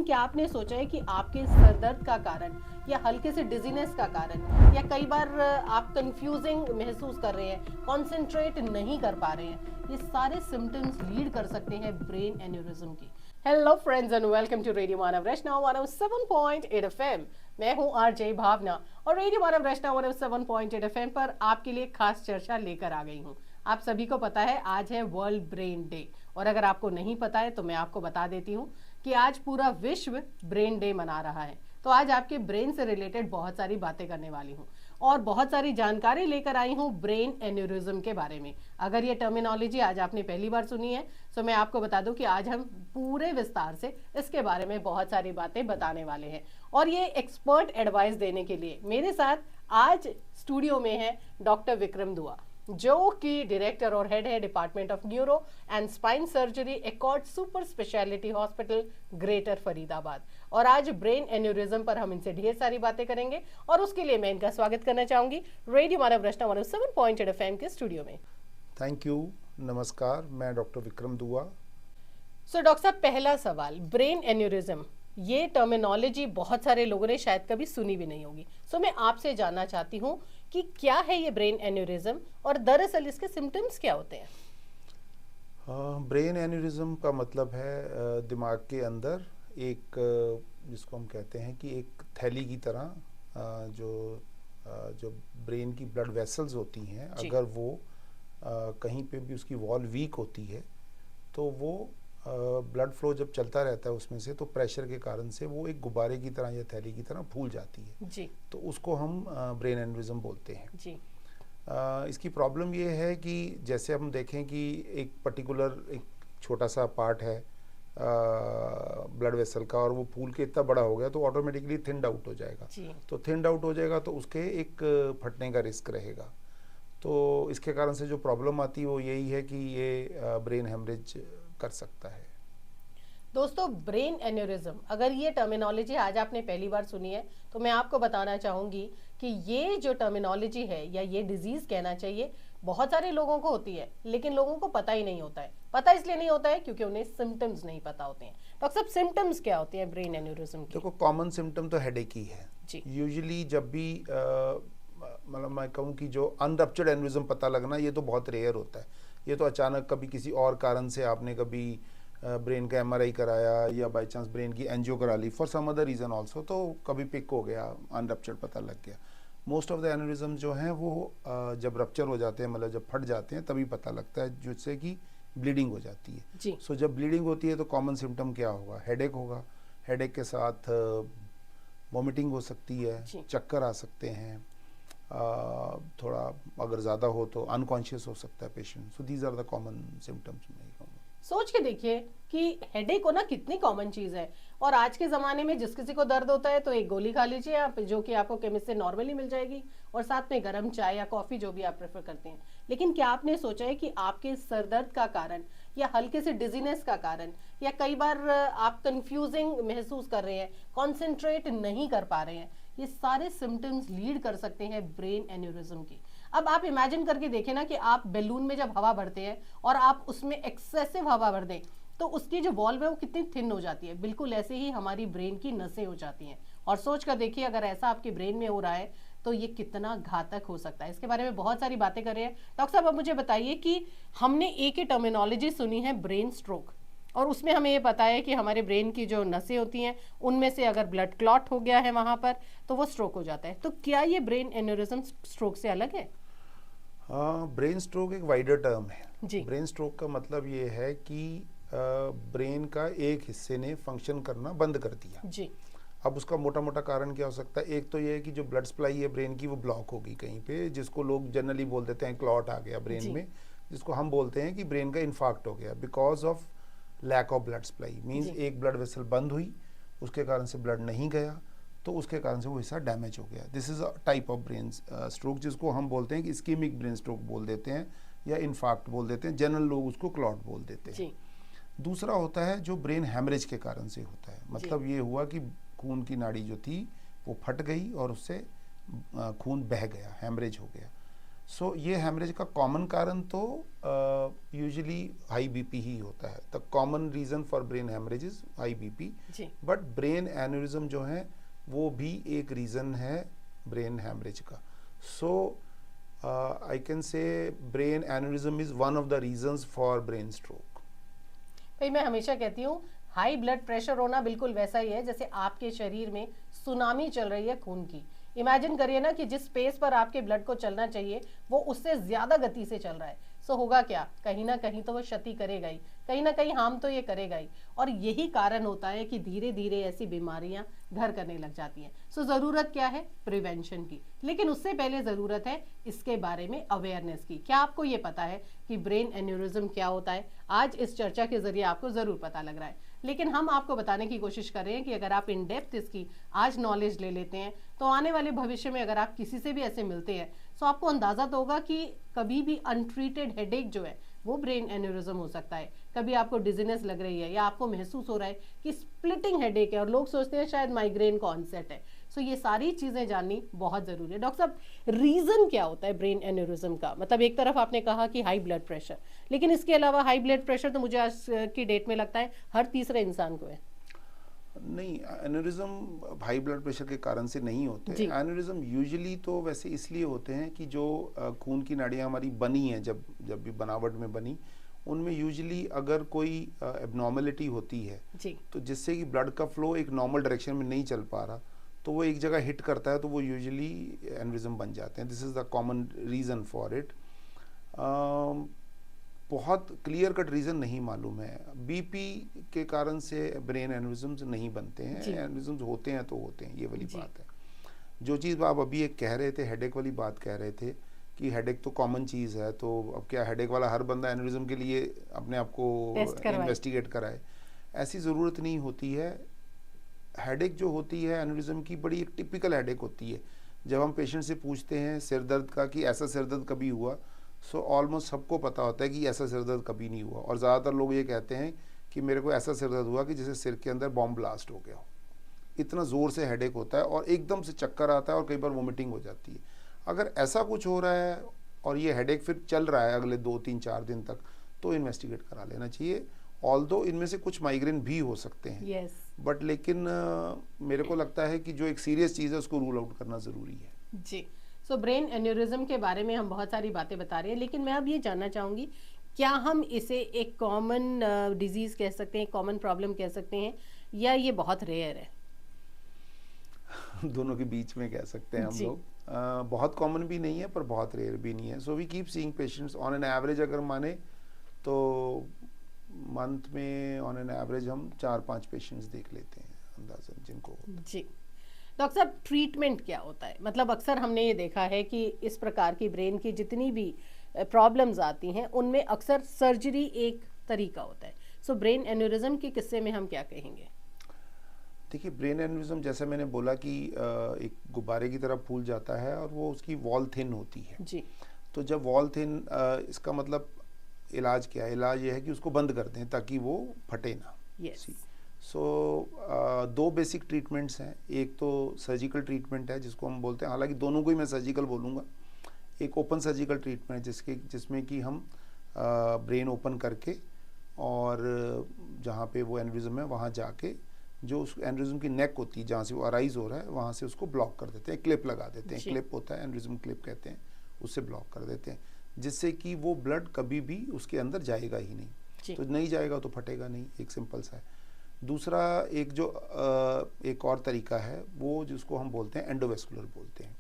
क्या आपने सोचा है कि आपके सर दर्द का कारण या हल्के से डिजीनेस का कारण या कई बार आप कंफ्यूजिंग महसूस कर रहे हैं, कंसंट्रेट नहीं कर पा रहे हैं, ये सारे सिम्टम्स लीड कर सकते हैं ब्रेन एन्यूरिज्म की। Hello friends and welcome to radio Manav Rachna 107.8 FM. मैं हूं आरजे भावना और रेडियो मानव रचना 107.8 एफएम पर आपके लिए खास चर्चा लेकर आ गई हूं। आप सभी को पता है आज है वर्ल्ड ब्रेन डे, और अगर आपको नहीं पता है तो मैं आपको बता देती हूँ कि आज पूरा विश्व ब्रेन डे मना रहा है। तो आज आपके ब्रेन से रिलेटेड बहुत सारी बातें करने वाली हूँ और बहुत सारी जानकारी लेकर आई हूँ ब्रेन एन्यूरिज्म के बारे में। अगर ये टर्मिनोलॉजी आज आपने पहली बार सुनी है तो मैं आपको बता दूं कि आज हम पूरे विस्तार से इसके बारे में बहुत सारी बातें बताने वाले हैं। और ये एक्सपर्ट एडवाइस देने के लिए मेरे साथ आज स्टूडियो में है डॉक्टर विक्रम दुआ, जो कि डायरेक्टर और हेड है department of neuro and spine surgery accord super speciality hospital greater Faridabad. और आज ब्रेन एन्यूरिज्म पर हम इनसे ढेर सारी बातें करेंगे और उसके लिए मैं इनका स्वागत करना चाहूंगी रेडियो मानव रचना 107.8 एफएम के स्टूडियो में। Thank you. नमस्कार, मैं डॉक्टर विक्रम दुआ। सो डॉक्टर साहब, पहला सवाल, ब्रेन एन्यूरिज्म, ये टर्मिनोलॉजी बहुत सारे लोगों ने शायद कभी सुनी भी नहीं होगी। सो मैं आपसे जानना चाहती हूँ कि क्या है ये ब्रेन एन्यूरिज्म और दरअसल इसके सिम्टम्स क्या होते हैं। ब्रेन एन्यूरिज्म का मतलब है दिमाग के अंदर एक जिसको हम कहते हैं कि एक थैली की तरह जो ब्रेन की ब्लड वेसल्स होती हैं, अगर वो कहीं पे भी उसकी वॉल वीक होती है तो वो ब्लड फ्लो जब चलता रहता है उसमें से, तो प्रेशर के कारण से वो एक गुब्बारे की तरह या थैली की तरह फूल जाती है जी। तो उसको हम ब्रेन एन्यूरिज्म बोलते हैं जी। इसकी प्रॉब्लम ये है कि जैसे हम देखें कि एक पर्टिकुलर एक छोटा सा पार्ट है ब्लड वेसल का, और वो फूल के इतना बड़ा हो गया तो ऑटोमेटिकली थिंड आउट हो जाएगा। तो थिंड आउट हो जाएगा तो उसके एक फटने का रिस्क रहेगा। तो इसके कारण से जो प्रॉब्लम आती है वो यही है कि ये ब्रेन हेमरेज कर सकता है। दोस्तों, ब्रेन एन्यूरिज्म, अगर ये टर्मिनोलॉजी आज आपने पहली बार सुनी है तो मैं आपको बताना चाहूंगी कि ये जो टर्मिनोलॉजी है या ये डिजीज कहना चाहिए, बहुत सारे लोगों को होती है लेकिन लोगों को पता ही नहीं होता है। पता इसलिए नहीं होता है क्योंकि उन्हें सिम्टम्स नहीं पता होते हैं। डॉक्टर साहब, सिम्टम्स क्या होते हैं ब्रेन एन्यूरिज्म के? देखो, कॉमन सिम्टम तो हेडेक ही है जी। यूजुअली जब भी मतलब मैं कहूँ कि जो अनरप्चर्ड एन्यूरिज्म पता लगना, ये तो बहुत रेयर होता है। ये तो अचानक कभी किसी और कारण से आपने कभी ब्रेन का एमआरआई कराया या बाय चांस ब्रेन की एंजियो करा ली for some other reason also, तो कभी पिक हो गया, अनरप्चर्ड पता लग गया। मोस्ट ऑफ द एन्यूरिज्म जो हैं वो जब रप्चर हो जाते हैं, मतलब जब फट जाते हैं, तभी पता लगता है, जिससे कि ब्लीडिंग हो जाती है। सो जब ब्लीडिंग होती है तो कॉमन सिम्टम क्या होगा? हेडेक होगा। हेडेक के साथ वॉमिटिंग हो सकती है, चक्कर आ सकते हैं, थोड़ा अगर ज़्यादा हो तो अनकॉन्शियस हो सकता है patient. So these are the common symptoms. सोच के देखिए कि हेडेक होना कितनी कॉमन चीज है, और आज के जमाने में जिस किसी को दर्द होता है तो एक गोली खा लीजिए आप, जो कि आपको केमिस्ट से नॉर्मली मिल जाएगी, और साथ में गर्म चाय या कॉफी, जो भी आप प्रेफर करते हैं। लेकिन क्या आपने सोचा है कि आपके सर दर्द का कारण या हल्के से डिजीनेस का कारण या कई बार आप कंफ्यूजिंग महसूस कर रहे हैं, कॉन्सेंट्रेट नहीं कर पा रहे हैं, ये सारे सिम्टम्स लीड कर सकते हैं ब्रेन एन्यूरिज्म की। अब आप इमेजिन करके देखें ना कि आप बैलून में जब हवा भरते हैं और आप उसमें एक्सेसिव हवा भर दें तो उसकी जो वॉल्व है वो कितनी थिन हो जाती है। बिल्कुल ऐसे ही हमारी ब्रेन की नसें हो जाती हैं। और सोच कर देखिए, अगर ऐसा आपके ब्रेन में हो रहा है तो ये कितना घातक हो सकता है। इसके बारे में बहुत सारी बातें कर रहे हैं। डॉक्टर साहब, अब मुझे बताइए कि हमने एक ही टर्मिनोलॉजी सुनी है, ब्रेन स्ट्रोक, और उसमें हमें ये पता है कि हमारे ब्रेन की जो नसें होती हैं उनमें से अगर ब्लड क्लॉट हो गया है वहां पर तो वो स्ट्रोक हो जाता है। तो क्या ये ब्रेन एन्यूरिज्म स्ट्रोक से अलग है? ब्रेन स्ट्रोक एक वाइडर टर्म है जी। ब्रेन स्ट्रोक का मतलब ये है कि ब्रेन का एक हिस्से ने फंक्शन करना बंद कर दिया जी। अब उसका मोटा मोटा कारण क्या हो सकता है? एक तो ये है कि जो ब्लड सप्लाई है ब्रेन की वो ब्लॉक होगी कहीं पे, जिसको लोग जनरली बोल देते हैं क्लॉट आ गया ब्रेन में, जिसको हम बोलते हैं कि ब्रेन का इन्फार्क्ट हो गया because of lack of blood supply. Means एक ब्लड वेसल बंद हुई, उसके कारण से ब्लड नहीं गया, तो उसके कारण से वो हिस्सा डैमेज हो गया। This is a type of brain stroke, जिसको हम बोलते हैं कि इस्कीमिक ब्रेन स्ट्रोक बोल देते हैं या इन्फार्क्ट बोल देते हैं, जनरल लोग उसको क्लॉट बोल देते हैं। दूसरा होता है जो ब्रेन हेमरेज के कारण से होता है, मतलब ये हुआ कि खून की नाड़ी जो थी वो फट गई और उससे खून बह गया, हेमरेज हो गया। सो ये हेमरेज का कॉमन कारण तो यूजुअली हाई बीपी ही होता है। The common reason for brain haemorrhage is high BP, जी। बट ब्रेन एन्यूरिज्म जो है वो भी एक रीजन है ब्रेन हेमरेज का। So I can say brain aneurysm is one of the reasons for brain stroke. भाई मैं हमेशा कहती हूँ हाई ब्लड प्रेशर होना बिल्कुल वैसा ही है जैसे आपके शरीर में सुनामी चल रही है खून की। इमेजिन करिए ना कि जिस स्पेस पर आपके ब्लड को चलना चाहिए वो उससे ज्यादा गति से चल रहा है। सो होगा क्या, कहीं ना कहीं तो वो क्षति करेगा ही, कहीं ना कहीं हार्म तो ये करेगा ही। और यही कारण होता है कि धीरे धीरे ऐसी बीमारियां घर करने लग जाती हैं। सो जरूरत क्या है, प्रिवेंशन की। लेकिन उससे पहले जरूरत है इसके बारे में अवेयरनेस की। क्या आपको ये पता है कि ब्रेन एन्यूरिज्म क्या होता है? आज इस चर्चा के जरिए आपको जरूर पता लग रहा है, लेकिन हम आपको बताने की कोशिश कर रहे हैं कि अगर आप इन डेप्थ इसकी आज नॉलेज ले लेते हैं तो आने वाले भविष्य में अगर आप किसी से भी ऐसे मिलते हैं तो आपको अंदाजा तो होगा कि कभी भी अनट्रीटेड हेडेक जो है वो ब्रेन एन्यूरिज्म हो सकता है। कभी आपको डिजीनेस लग रही है या आपको महसूस हो रहा है कि स्प्लिटिंग हेडेक है और लोग सोचते हैं शायद माइग्रेन का ऑनसेट है। सो ये सारी चीजें जाननी बहुत जरूरी है। डॉक्टर साहब, रीजन क्या होता है ब्रेन एन्यूरिज्म का? मतलब एक तरफ आपने कहा कि हाई ब्लड प्रेशर, लेकिन इसके अलावा हाई ब्लड प्रेशर तो मुझे आज की डेट में लगता है हर तीसरे इंसान को है। नहीं, एन्यूरिज्म हाई ब्लड प्रेशर के कारण से नहीं होते। एन्यूरिज्म यूजुअली तो वैसे इसलिए होते हैं कि जो खून की नाड़ियाँ हमारी बनी हैं, जब भी बनावट में बनी, उनमें यूजुअली अगर कोई एबनॉर्मलिटी होती है जी। तो जिससे कि ब्लड का फ्लो एक नॉर्मल डायरेक्शन में नहीं चल पा रहा, तो वो एक जगह हिट करता है तो वो यूजुअली एन्यूरिज्म बन जाते हैं। This is the common reason for it. बहुत क्लियर कट रीज़न नहीं मालूम है। बीपी के कारण से ब्रेन एन्यूरिज्म्स नहीं बनते हैं, एन्यूरिज्म्स होते हैं तो होते हैं, ये वाली बात है। जो चीज़ आप अभी एक कह रहे थे, हेडेक वाली बात कह रहे थे कि हेडेक तो कॉमन चीज़ है, तो अब क्या हेडेक वाला हर बंदा एन्यूरिज्म के लिए अपने आप को इन्वेस्टिगेट कराए? ऐसी ज़रूरत नहीं होती है। हेडेक जो होती है एन्यूरिज्म की, बड़ी एक टिपिकल हेडेक होती है। जब हम पेशेंट से पूछते हैं सिर दर्द का कि ऐसा सिर दर्द कभी हुआ, सो ऑलमोस्ट सबको पता होता है कि ऐसा सिर दर्द कभी नहीं हुआ। और ज़्यादातर लोग ये कहते हैं कि मेरे को ऐसा सिर दर्द हुआ कि जैसे सिर के अंदर बॉम्ब ब्लास्ट हो गया हो। इतना ज़ोर से हेडेक होता है और एकदम से चक्कर आता है और कई बार वोमिटिंग हो जाती है। अगर ऐसा कुछ हो रहा है और ये हेडेक फिर चल रहा है अगले 2-3-4 दिन तक, तो इन्वेस्टिगेट करा लेना चाहिए। ऑल्दो इनमें से कुछ माइग्रेन भी हो सकते हैं, बट लेकिन मेरे को लगता है कि जो एक सीरियस चीज़ है उसको रूल आउट करना ज़रूरी है। जी। सो ब्रेन एन्यूरिज्म के बारे में हम बहुत सारी बातें बता रहे हैं, लेकिन मैं अब ये जानना चाहूँगी, क्या हम इसे एक कॉमन डिजीज़ कह सकते हैं, कॉमन प्रॉब्लम कह सकते हैं, या ये बहुत रेयर है? दोनों के बीच में कह सकते हैं हम लोग। बहुत कॉमन भी नहीं है पर बहुत रेयर भी नहीं है। So we keep seeing patients on an average. अगर माने तो मंथ में ऑन एन एवरेज हम 4-5 पेशेंट्स देख लेते हैं अंदाज़न जिनको। जी। डॉक्टर साहब, ट्रीटमेंट क्या होता है? मतलब अक्सर हमने ये देखा है कि इस प्रकार की ब्रेन की जितनी भी प्रॉब्लम्स आती हैं उनमें अक्सर सर्जरी एक तरीका होता है। सो ब्रेन एन्यूरिज्म के किस्से में हम क्या कहेंगे? देखिए, ब्रेन एन्यूरिज्म जैसा मैंने बोला कि एक गुब्बारे की तरह फूल जाता है और वो उसकी वॉल थिन होती है। जी। तो जब वॉल थिन, इसका मतलब इलाज क्या है? इलाज ये है कि उसको बंद कर दें ताकि वो फटे ना। यस। सो 2 बेसिक ट्रीटमेंट्स हैं। एक तो सर्जिकल ट्रीटमेंट है जिसको हम बोलते हैं, हालांकि दोनों को ही मैं सर्जिकल बोलूँगा। एक ओपन सर्जिकल ट्रीटमेंट जिसमें कि हम ब्रेन ओपन करके और जहाँ पे वो एन्यूरिज्म है वहाँ जाके जो उस एन्यूरिज्म की नेक होती है जहाँ से वो अराइज हो रहा है वहाँ से उसको ब्लॉक कर देते हैं, क्लिप लगा देते हैं। क्लिप होता है, एन्यूरिज्म क्लिप कहते हैं, उससे ब्लॉक कर देते हैं, जिससे कि वो ब्लड कभी भी उसके अंदर जाएगा ही नहीं। तो नहीं जाएगा तो फटेगा नहीं, एक सिंपल सा है। दूसरा एक जो एक और तरीका है वो जिसको हम बोलते हैं एंडोवेस्कुलर बोलते हैं।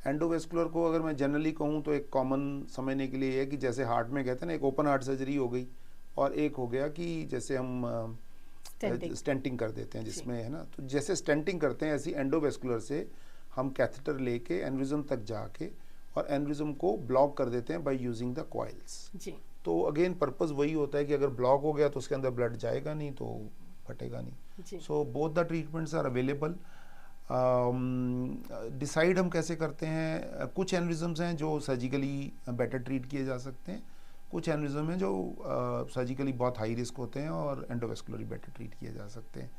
एंडोवेस्कुलर को अगर मैं जनरली कहूँ तो एक कॉमन समझने के लिए है कि जैसे हार्ट में कहते हैं ना, एक ओपन हार्ट सर्जरी हो गई और एक हो गया कि जैसे हम स्टेंटिंग कर देते हैं जिसमें, है ना। तो जैसे स्टेंटिंग करते हैं ऐसी एंडोवेस्कुलर से हम कैथेटर लेके एन्यूरिज्म तक जाके और एन्यूरिज्म को ब्लॉक कर देते हैं बाय यूजिंग द कॉइल्स। तो अगेन पर्पस वही होता है कि अगर ब्लॉक हो गया तो उसके अंदर ब्लड जाएगा नहीं तो फटेगा नहीं। So both the treatments are available. Decide हम कैसे करते हैं? कुछ एन्यूरिज्म्स हैं जो सर्जिकली बेटर ट्रीट किए जा सकते हैं, कुछ एन्यूरिज्म हैं जो सर्जिकली बहुत हाई रिस्क होते हैं और एंडोवेस्कुलरी बेटर ट्रीट किए जा सकते हैं।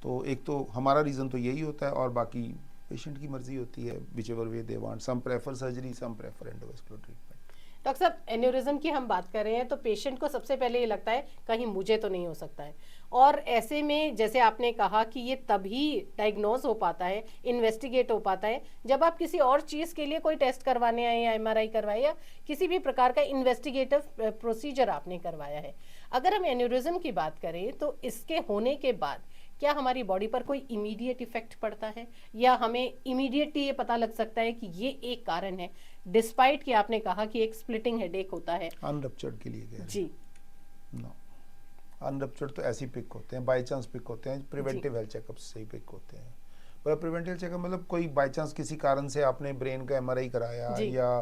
तो एक तो हमारा रीज़न तो यही होता है और बाकी पेशेंट की मर्जी होती है, whichever way they want, some prefer surgery, some prefer endovascular treatment. Doctor साहब, एन्यूरिज्म की हम बात कर रहे हैं तो पेशेंट को सबसे पहले ये लगता है कहीं मुझे तो नहीं हो सकता है, और ऐसे में जैसे आपने कहा कि ये तभी डायग्नोज हो पाता है, इन्वेस्टिगेट हो पाता है जब आप किसी और चीज़ के लिए कोई टेस्ट करवाने आए या एमआरआई करवाए या किसी भी प्रकार का इन्वेस्टिगेटिव प्रोसीजर आपने करवाया है। अगर हम एन्यूरिज्म की बात करें तो इसके होने के बाद क्या हमारी बॉडी पर कोई इमीडिएट इफेक्ट पड़ता है, या हमें इमीडिएटली ये पता लग सकता है कि ये एक कारण है, डिस्पाइट कि आपने कहा कि एक स्प्लिटिंग हेडेक होता है? अनरप्चर्ड के लिए कह रहे हैं? जी, नो, अनरप्चर्ड तो ऐसे ही पिक होते हैं, बाय चांस पिक होते हैं, प्रिवेंटिव हेल्थ चेकअप से ही पिक होते हैं। पर प्रिवेंटिव चेकअप मतलब कोई बाय चांस किसी कारण से आपने ब्रेन का एमआरआई कराया जी। या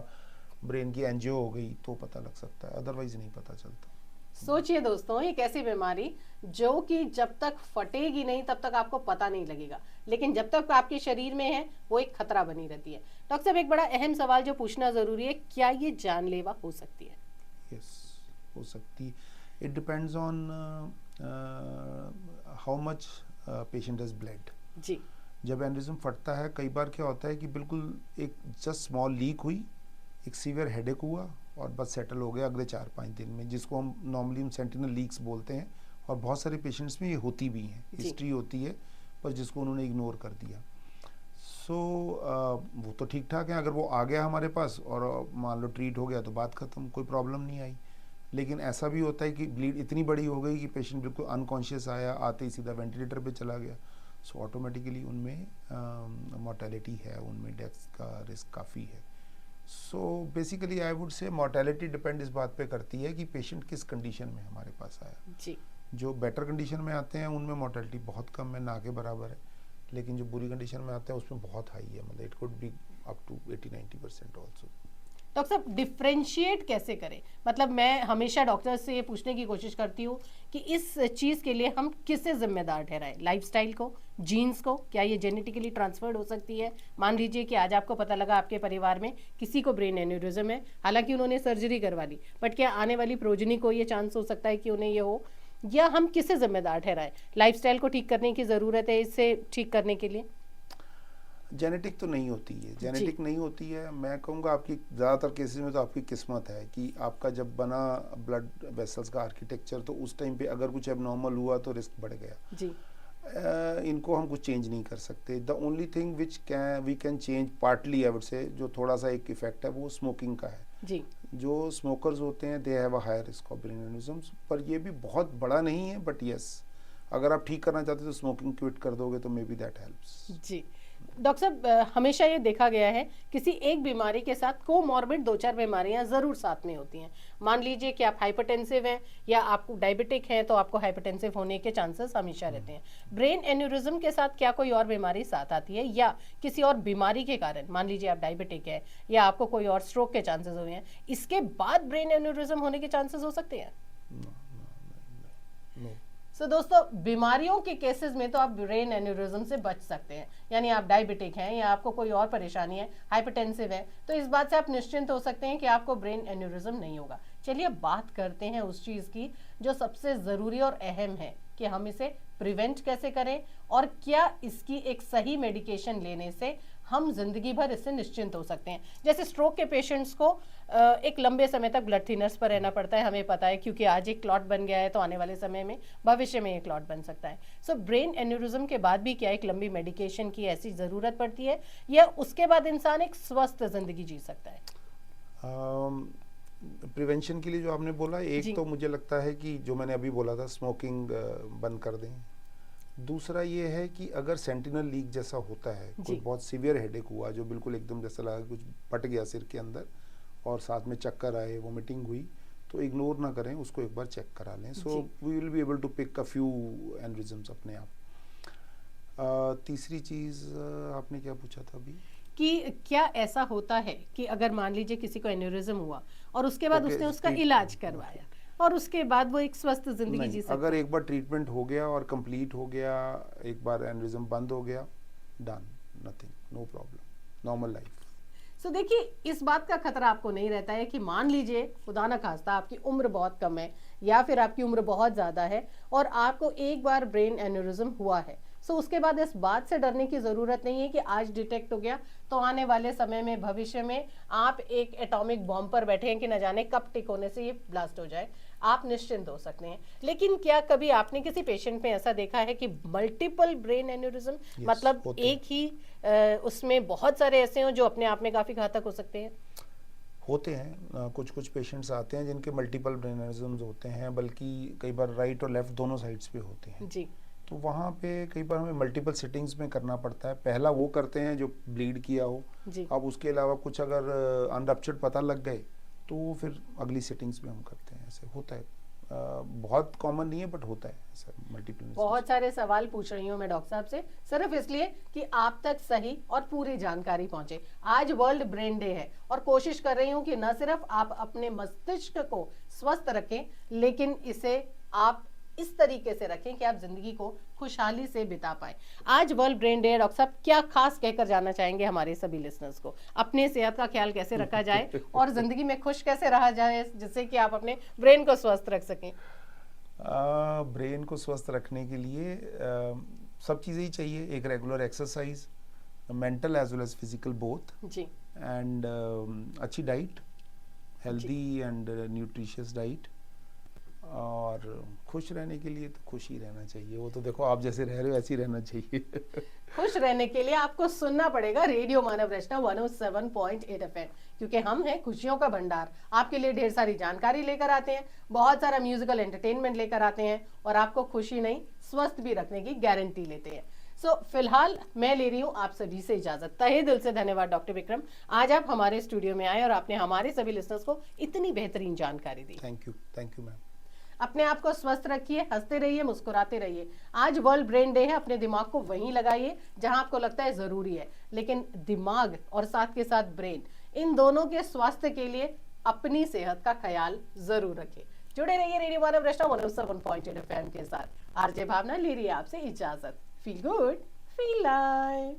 ब्रेन की एंजियो हो गई तो पता लग सकता है, अदरवाइज नहीं पता चलता। सोचिए दोस्तों, एक ऐसी बीमारी जो कि जब तक फटेगी नहीं तब तक आपको पता नहीं लगेगा, लेकिन जब तक आपके शरीर में है वो एक खतरा बनी रहती है। डॉक्टर साहब, एक बड़ा अहम सवाल जो पूछना जरूरी है, क्या ये जानलेवा हो सकती है? यस, हो सकती। It depends on how much patient has blood. जी, जब एनेरिज्म फटता है कई बार क्या होता है कि बिल्कुल एक जस्ट स्मॉल लीक हुई, एक सीवियर हेडेक हुआ और बस सेटल हो गया अगले 4-5 दिन में, जिसको हम नॉर्मली सेंटिनल लीक्स बोलते हैं, और बहुत सारे पेशेंट्स में ये होती भी हैं, जी। हिस्ट्री होती है, पर जिसको उन्होंने इग्नोर कर दिया। सो वो तो ठीक ठाक है, अगर वो आ गया हमारे पास और मान लो ट्रीट हो गया तो बात ख़त्म, कोई प्रॉब्लम नहीं आई। लेकिन ऐसा भी होता है कि ब्लीड इतनी बड़ी हो गई कि पेशेंट बिल्कुल अनकॉन्शियस आया, आते ही सीधा वेंटिलेटर पे चला गया, सो ऑटोमेटिकली उनमें मोर्टेलिटी है, उनमें डेथ का रिस्क काफ़ी है। सो बेसिकली आई वुड से मोर्टेलिटी डिपेंड इस बात पे करती है कि पेशेंट किस कंडीशन में हमारे पास आया। जी। जो बेटर कंडीशन में आते हैं उनमें मोर्टेलिटी बहुत कम है, ना के बराबर है, लेकिन जो बुरी कंडीशन में आते हैं उसमें बहुत हाई है, मतलब it could be up to 80-90% also. Doctor साहब, डिफ्रेंशिएट कैसे करें? मतलब मैं हमेशा डॉक्टर से ये पूछने की कोशिश करती हूँ कि इस चीज़ के लिए हम किसे जिम्मेदार ठहराएं? लाइफस्टाइल को, जीन्स को? क्या ये जेनेटिकली ट्रांसफर्ड हो सकती है? मान लीजिए कि आज आपको पता लगा आपके परिवार में किसी को ब्रेन एन्यूरिज्म है, हालांकि उन्होंने सर्जरी करवा ली, बट क्या आने वाली प्रोजनी को ये चांस हो सकता है कि उन्हें ये हो? या हम किसे जिम्मेदार ठहराएं? लाइफस्टाइल को ठीक करने की ज़रूरत है इसे ठीक करने के लिए? जेनेटिक तो नहीं होती है, जेनेटिक नहीं होती है। मैं कहूँगा आपकी ज़्यादातर केसेस में तो आपकी किस्मत है कि आपका जब बना ब्लड वेसल्स का आर्किटेक्चर, तो उस टाइम पे अगर कुछ एबनॉर्मल हुआ तो रिस्क बढ़ गया। जी, इनको हम कुछ चेंज नहीं कर सकते। The only thing which we can change partly, I would say, जो थोड़ा सा एक इफेक्ट है वो स्मोकिंग का है। जी, जो स्मोकर्स होते हैं they have a higher risk of brain aneurysms, पर ये भी बहुत बड़ा नहीं है, बट यस, अगर आप ठीक करना चाहते हो तो स्मोकिंग क्विट कर दोगे तो मे बी दैट हेल्प्स। जी। डॉक्टर साहब, हमेशा ये देखा गया है किसी एक बीमारी के साथ कोमॉर्बिड 2-4 बीमारियां जरूर साथ में होती हैं। मान लीजिए कि आप हाइपरटेंसिव हैं या आपको डायबिटिक हैं तो आपको हाइपरटेंसिव होने के चांसेस हमेशा रहते हैं। ब्रेन एन्यूरिज्म के साथ क्या कोई और बीमारी साथ आती है, या किसी और बीमारी के कारण, मान लीजिए आप डायबिटिक है या आपको कोई और स्ट्रोक के चांसेस हुए हैं, इसके बाद ब्रेन एन्यूरिज्म होने के चांसेस हो सकते हैं? नो। सो दोस्तों, बीमारियों के केसेस में तो आप ब्रेन एन्यूरिज्म से बच सकते हैं, यानी आप डायबिटिक हैं या आपको कोई और परेशानी है, हाइपरटेंसिव है, तो इस बात से आप निश्चिंत हो सकते हैं कि आपको ब्रेन एन्यूरिज्म नहीं होगा। चलिए अब बात करते हैं उस चीज़ की जो सबसे ज़रूरी और अहम है कि हम इसे प्रिवेंट कैसे करें, और क्या इसकी एक सही मेडिकेशन लेने से हम जिंदगी भर इससे निश्चिंत हो सकते हैं। जैसे स्ट्रोक के पेशेंट्स को एक लंबे समय तक ब्लड थिनर्स पर रहना पड़ता है, हमें पता है, क्योंकि आज एक क्लॉट बन गया है तो आने वाले समय में, भविष्य में एक क्लॉट बन सकता है। सो ब्रेन एन्यूरिज्म के बाद भी क्या एक लंबी मेडिकेशन की ऐसी ज़रूरत पड़ती है, या उसके बाद इंसान एक स्वस्थ जिंदगी जी सकता है? प्रिवेंशन के लिए जो आपने बोला, जी। एक तो मुझे लगता है कि जो मैंने अभी बोला था, स्मोकिंग बंद कर दें। दूसरा ये है कि अगर सेंटिनल लीक जैसा होता है, कोई जी। बहुत सीवियर हेडेक हुआ जो बिल्कुल एकदम जैसा लगा कुछ फट गया सिर के अंदर, और साथ में चक्कर आए, वोमिटिंग हुई, तो इग्नोर ना करें, उसको एक बार चेक करा लें। So we will be able to pick a few aneurysms अपने आप। तीसरी चीज़ आपने क्या पूछा था अभी? कि क्या ऐसा होता है कि अगर मान लीजिए किसी को एन्यूरिज्म हुआ और उसके बाद Okay, उसने उसका ठीक। इलाज करवाया और उसके बाद वो एक स्वस्थ जिंदगी जी नहीं, सकता अगर है? एक बार ट्रीटमेंट हो गया और कंप्लीट हो गया, एक बार एनरिज्म बंद हो गया, done, nothing, no problem, normal life. So देखिए, इस बात का खतरा आपको नहीं रहता है कि मान लीजिए खुदा न खास्ता आपकी उम्र बहुत कम है या फिर आपकी उम्र बहुत ज़्यादा है और आपको एक बार ब्रेन एन्यूरिज्म हुआ है। सो उसके बाद इस बात से डरने की जरूरत नहीं है कि आज डिटेक्ट हो गया तो आने वाले समय में भविष्य में आप एक एटॉमिक बॉम्ब पर बैठे हैं कि न जाने कब टिक होने से ये ब्लास्ट हो जाए। आप निश्चिंत हो सकते हैं। लेकिन क्या कभी आपने किसी पेशेंट में ऐसा देखा है कि मल्टीपल ब्रेन एन्यूरिज्म, मतलब होते एक ही उसमें बहुत सारे ऐसे हो जो अपने आप में काफी घातक हो सकते हैं? होते हैं, कुछ कुछ पेशेंट्स आते हैं जिनके मल्टीपल ब्रेन एन्यूरिज्म्स होते हैं, बल्कि कई बार राइट और लेफ्ट दोनों साइड्स पे होते हैं। जी तो वहाँ पे कई बार हमें मल्टीपल सिटिंग्स में करना पड़ता है। पहला वो करते हैं जो ब्लीड किया हो। जी। अब उसके अलावा कुछ अगर अनरप्चर्ड पता लग गए तो फिर अगली सिटिंग्स में हम करते हैं। ऐसे होता है, बहुत कॉमन नहीं है बट होता है ऐसा मल्टीपल। बहुत सारे सवाल पूछ रही हूँ मैं डॉक्टर साहब से, सिर्फ इसलिए कि आप तक सही और पूरी जानकारी पहुंचे। आज वर्ल्ड ब्रेन डे है और कोशिश कर रही हूँ कि न सिर्फ आप अपने मस्तिष्क को स्वस्थ रखें, लेकिन इसे आप इस तरीके से रखें कि आप जिंदगी को खुशहाली से बिता पाए। आज वर्ल्ड ब्रेन डे है डॉक्टर साहब, क्या खास कहकर जाना चाहेंगे हमारे सभी लिसनर्स को? अपने सेहत का ख्याल कैसे रखा जाए और जिंदगी में खुश कैसे रहा जाए जिससे कि आप अपने ब्रेन को स्वस्थ रख सकें? ब्रेन को स्वस्थ रखने के लिए सब चीज़ें ही चाहिए। एक regular exercise, mental as well as physical both, जी, एंड अच्छी diet, healthy and nutritious diet. और खुश रहने के लिए तो खुश ही रहना चाहिए। वो तो देखो आप जैसे रह रहे हो ऐसे ही रहना चाहिए। खुश रहने के लिए आपको सुनना पड़ेगा रेडियो मानव रचना 107.8 FM, क्योंकि हम हैं खुशियों का भंडार। आपके लिए ढेर सारी जानकारी लेकर आते हैं, बहुत सारा म्यूजिकल एंटरटेनमेंट लेकर आते हैं और आपको खुशी नहीं स्वस्थ भी रखने की गारंटी लेते हैं। फिलहाल मैं ले रही हूँ आप सभी से इजाजत। तहे दिल से धन्यवाद डॉक्टर विक्रम, आज आप हमारे स्टूडियो में आए और आपने हमारे सभी लिसनर्स को इतनी बेहतरीन जानकारी दी। Thank you ma'am. अपने आप को स्वस्थ रखिए, हंसते रहिए, मुस्कुराते रहिए। आज वर्ल्ड ब्रेन डे है, अपने दिमाग को वहीं लगाइए जहां आपको लगता है जरूरी है, लेकिन दिमाग और साथ के साथ ब्रेन, इन दोनों के स्वास्थ्य के लिए अपनी सेहत का ख्याल जरूर रखें। जुड़े रहिए रेडियो मानव रचना 107.8 FM के साथ। आरजे भावना ले रही है आपसे इजाजत। Feel good, feel live.